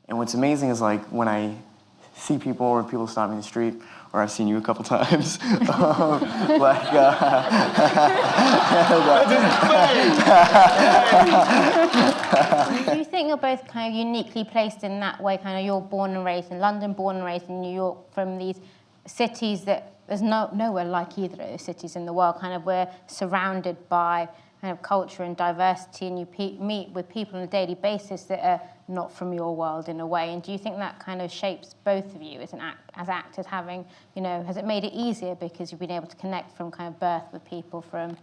And what's amazing is like when I see people or people stop me in the street, or I've seen you a couple times, Do you think you're both kind of uniquely placed in that way? Kind of, you're born and raised in London, born and raised in New York, from these cities that there's nowhere like either of those cities in the world. Kind of, we're surrounded by kind of culture and diversity, and you meet with people on a daily basis that are not from your world in a way. And do you think that kind of shapes both of you as actors, having, has it made it easier because you've been able to connect from kind of birth with people from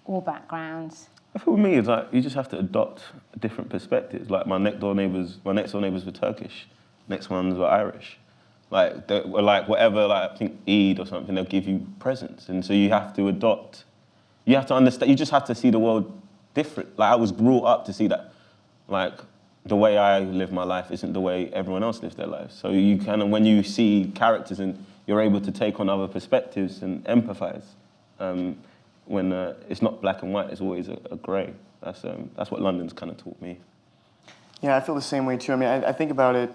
all backgrounds? I feel with me, it's like you just have to adopt different perspectives. Like my next door neighbours were Turkish, next ones were Irish. Like whatever, like I think Eid or something, they'll give you presents, and so you have to adopt. You have to understand. You just have to see the world different. Like I was brought up to see that, like the way I live my life isn't the way everyone else lives their lives. So you kind of, when you see characters and you're able to take on other perspectives and empathise. When it's not black and white, it's always a grey. That's what London's kind of taught me. Yeah, I feel the same way too. I mean, I think about it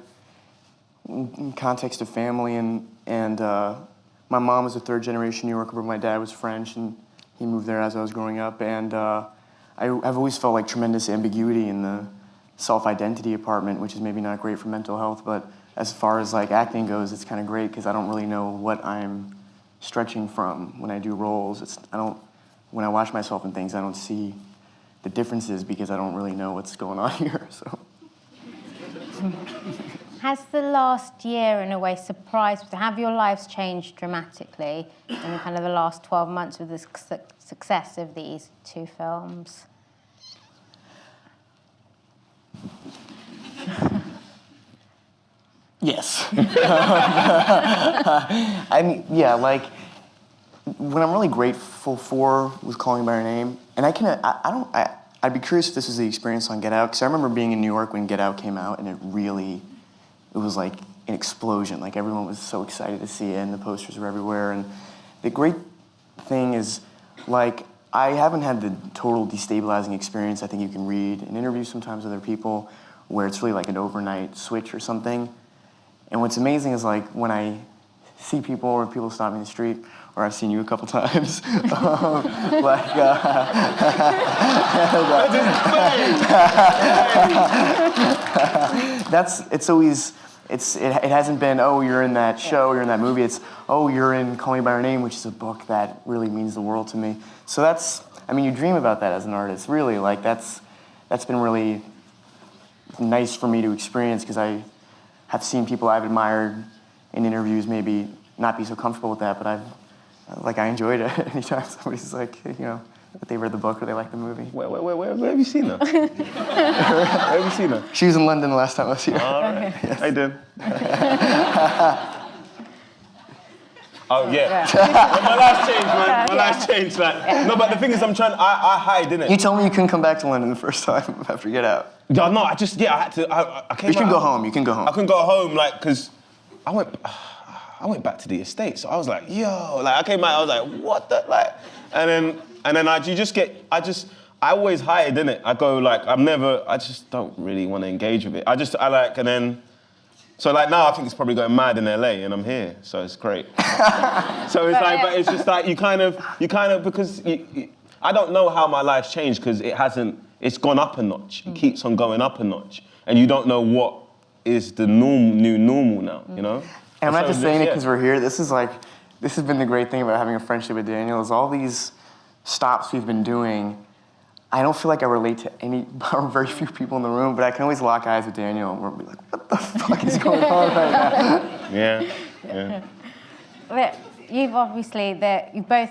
in context of family, and my mom was a third-generation New Yorker, but my dad was French, and he moved there as I was growing up. And I've always felt like tremendous ambiguity in the self-identity department, which is maybe not great for mental health, but as far as like acting goes, it's kind of great because I don't really know what I'm stretching from when I do roles. When I watch myself in things, I don't see the differences because I don't really know what's going on here. So. Has the last year, in a way, surprised? Have your lives changed dramatically in kind of the last 12 months with the success of these two films? Yes. I mean, yeah, like, what I'm really grateful for was Calling by Your Name, and I'd be curious if this was the experience on Get Out, because I remember being in New York when Get Out came out, and it was like an explosion. Like, everyone was so excited to see it, and the posters were everywhere, and the great thing is, like, I haven't had the total destabilizing experience I think you can read in interviews sometimes with other people, where it's really like an overnight switch or something. And what's amazing is, like, when I see people or people stop me in the street, or I've seen you a couple times, it hasn't been, oh, you're in that show, you're in that movie. It's, oh, you're in Call Me by Your Name, which is a book that really means the world to me. So you dream about that as an artist, really. Like, that's been really nice for me to experience, because I have seen people I've admired in interviews maybe not be so comfortable with that, but I enjoyed it anytime somebody's like, that they read the book or they like the movie. Where have you seen her? Where have you seen her? She was in London the last time I was here. All right. Yes. I did. Oh, yeah. My life changed, man. My life changed, man. No, but the thing is, I hide, innit? You told me you couldn't come back to London the first time after Get Out. No, I had to, I came You can go home, you can go home. I couldn't go home, like, because I went back to the States, so I was like, yo, like, I came out, I was like, what the, like, and then I always hide, innit? I go, like, I just don't really want to engage with it. So like now I think it's probably going mad in LA and I'm here, so it's great. So it's like, but it's just like, you kind of, because I don't know how my life's changed because it's gone up a notch. It keeps on going up a notch. And you don't know what is the new normal now, you know? And I'm not just saying it because we're here. This has been the great thing about having a friendship with Daniel, is all these stops we've been doing, I don't feel like I relate to very few people in the room, but I can always lock eyes with Daniel and we'll be like, what the fuck is going on right now? Yeah. But you've both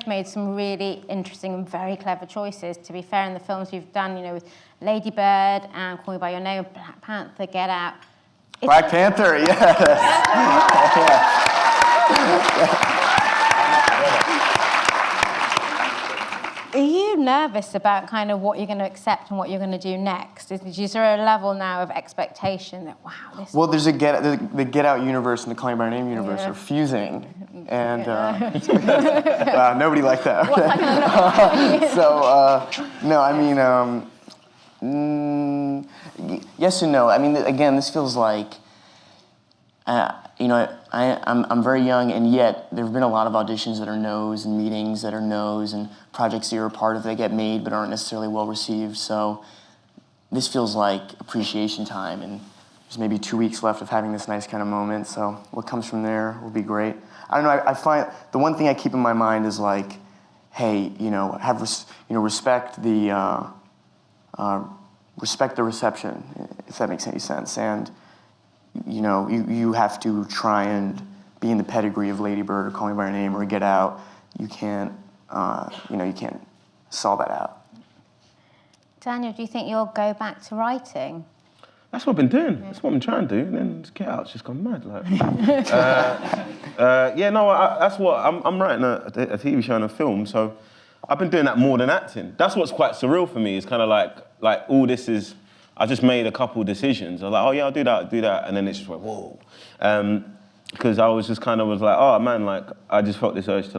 made some really interesting and very clever choices. To be fair, in the films you've done, with Lady Bird and Call Me by Your Name, Black Panther, Get Out. Black Panther, yes. Are you nervous about kind of what you're going to accept and what you're going to do next? Is there a level now of expectation that, wow, this... Well, there's the Get Out universe and the Call Me by Your Name universe are fusing. And wow, nobody liked that. No, I mean, yes and no. I mean, again, this feels like I'm very young, and yet there have been a lot of auditions that are no's and meetings that are no's and projects that you're a part of that get made but aren't necessarily well received. So this feels like appreciation time, and there's maybe 2 weeks left of having this nice kind of moment. So what comes from there will be great. I don't know. I find the one thing I keep in my mind is like, hey, respect the reception, if that makes any sense, and you have to try and be in the pedigree of Lady Bird or Call Me by Your Name or Get Out. You can't solve that out. Daniel, do you think you'll go back to writing? That's what I've been doing. That's what I'm trying to do. And then Get Out's just gone mad. Like, that's what I'm writing a TV show and a film. So I've been doing that more than acting. That's what's quite surreal for me. It's kind of like all this is. I just made a couple decisions. I was like, oh yeah, I'll do that, and then it just went whoa, because I was just kind of like, oh man, like I just felt this urge to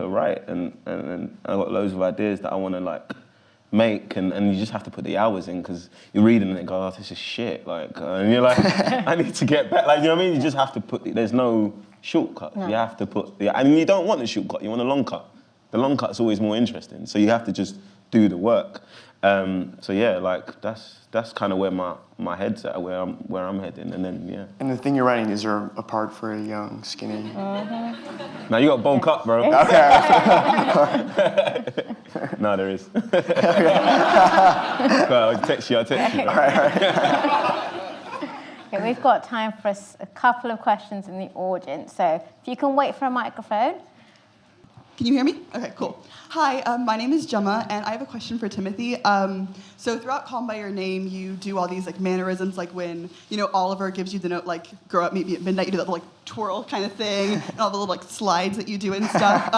write, and I got loads of ideas that I want to like make, and you just have to put the hours in because you're reading and it goes, oh, this is shit, like, and you're like, I need to get back, like, you know what I mean? You just have to put. There's no shortcut. No. You have to put. And you don't want the shortcut. You want a long cut. The long cut's always more interesting. So you have to just do the work. So yeah, like that's kind of where my head's at, where I'm heading, and then yeah. And the thing you're writing is you're a part for a young, skinny. Mm-hmm. Now you got bulk up, bro. Okay. No, there is. I'll text you. All right. Okay, we've got time for a couple of questions in the audience. So if you can wait for a microphone. Can you hear me? Okay, cool. Hi, my name is Gemma, and I have a question for Timothy. So throughout Call Me by Your Name, you do all these like mannerisms, like when Oliver gives you the note, like grow up, meet me at midnight. You do that little, like twirl kind of thing, and all the little like slides that you do and stuff.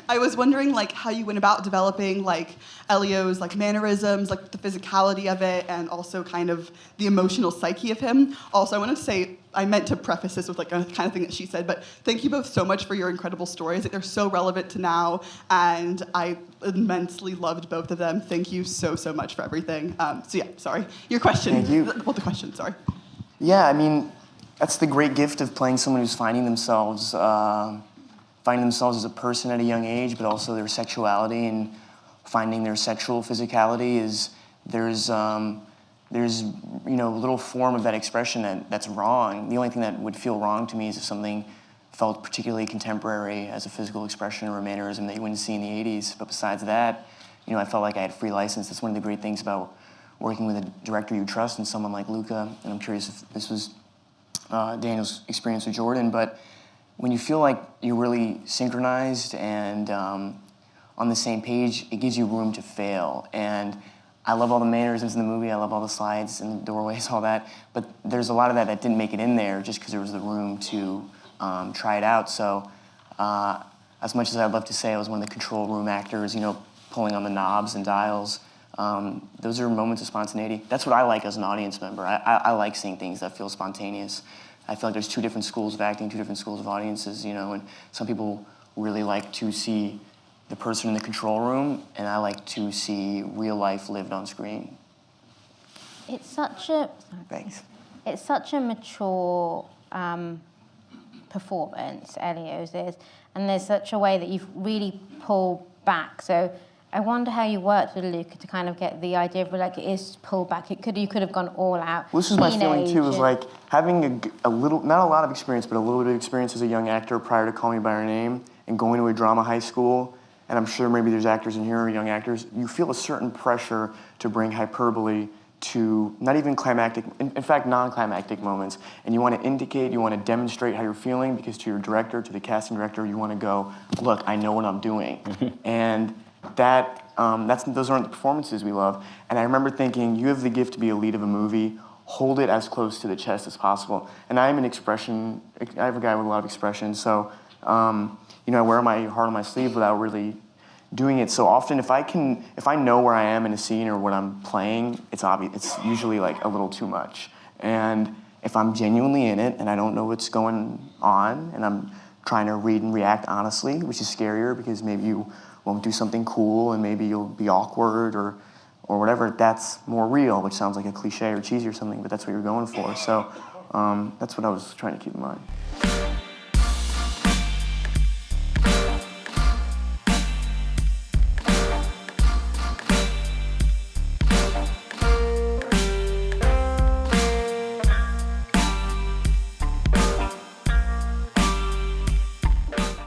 I was wondering like how you went about developing like Elio's like mannerisms, like the physicality of it, and also kind of the emotional psyche of him. Also, I wanted to say, I meant to preface this with like a kind of thing that she said, but thank you both so much for your incredible stories. Like, they're so relevant to now, and I immensely loved both of them. Thank you so much for everything. So yeah, sorry. Your question. Thank you. Well, the question, sorry. Yeah, I mean, that's the great gift of playing someone who's finding themselves as a person at a young age, but also their sexuality and finding their sexual physicality is there's little form of that expression that's wrong. The only thing that would feel wrong to me is if something felt particularly contemporary as a physical expression or a mannerism that you wouldn't see in the 80s. But besides that, I felt like I had free license. That's one of the great things about working with a director you trust and someone like Luca. And I'm curious if this was Daniel's experience with Jordan, but when you feel like you're really synchronized and on the same page, it gives you room to fail. And I love all the mannerisms in the movie. I love all the slides and the doorways, all that. But there's a lot of that didn't make it in there just because there was the room to try it out. So as much as I'd love to say I was one of the control room actors, pulling on the knobs and dials, those are moments of spontaneity. That's what I like as an audience member. I like seeing things that feel spontaneous. I feel like there's two different schools of acting, two different schools of audiences, and some people really like to see the person in the control room, and I like to see real life lived on screen. It's such a Thanks. It's such a mature performance, Elio's is, and there's such a way that you've really pulled back. So I wonder how you worked with Luca to kind of get the idea of like it is pulled back. You could have gone all out. Well, this is my feeling too. Is like having a little, not a lot of experience, but a little bit of experience as a young actor prior to Call Me by Your Name and going to a drama high school. And I'm sure maybe there's actors in here or young actors. You feel a certain pressure to bring hyperbole to not even climactic, in fact, non-climactic moments. And you want to indicate, you want to demonstrate how you're feeling because to your director, to the casting director, you want to go, look, I know what I'm doing. And those aren't the performances we love. And I remember thinking, you have the gift to be a lead of a movie, hold it as close to the chest as possible. And I have a guy with a lot of expression, so I wear my heart on my sleeve without really doing it. So often if I know where I am in a scene or what I'm playing, it's obvious, it's usually like a little too much. And if I'm genuinely in it and I don't know what's going on and I'm trying to read and react honestly, which is scarier because maybe you won't do something cool and maybe you'll be awkward or whatever, that's more real, which sounds like a cliche or cheesy or something, but that's what you're going for. So That's what I was trying to keep in mind.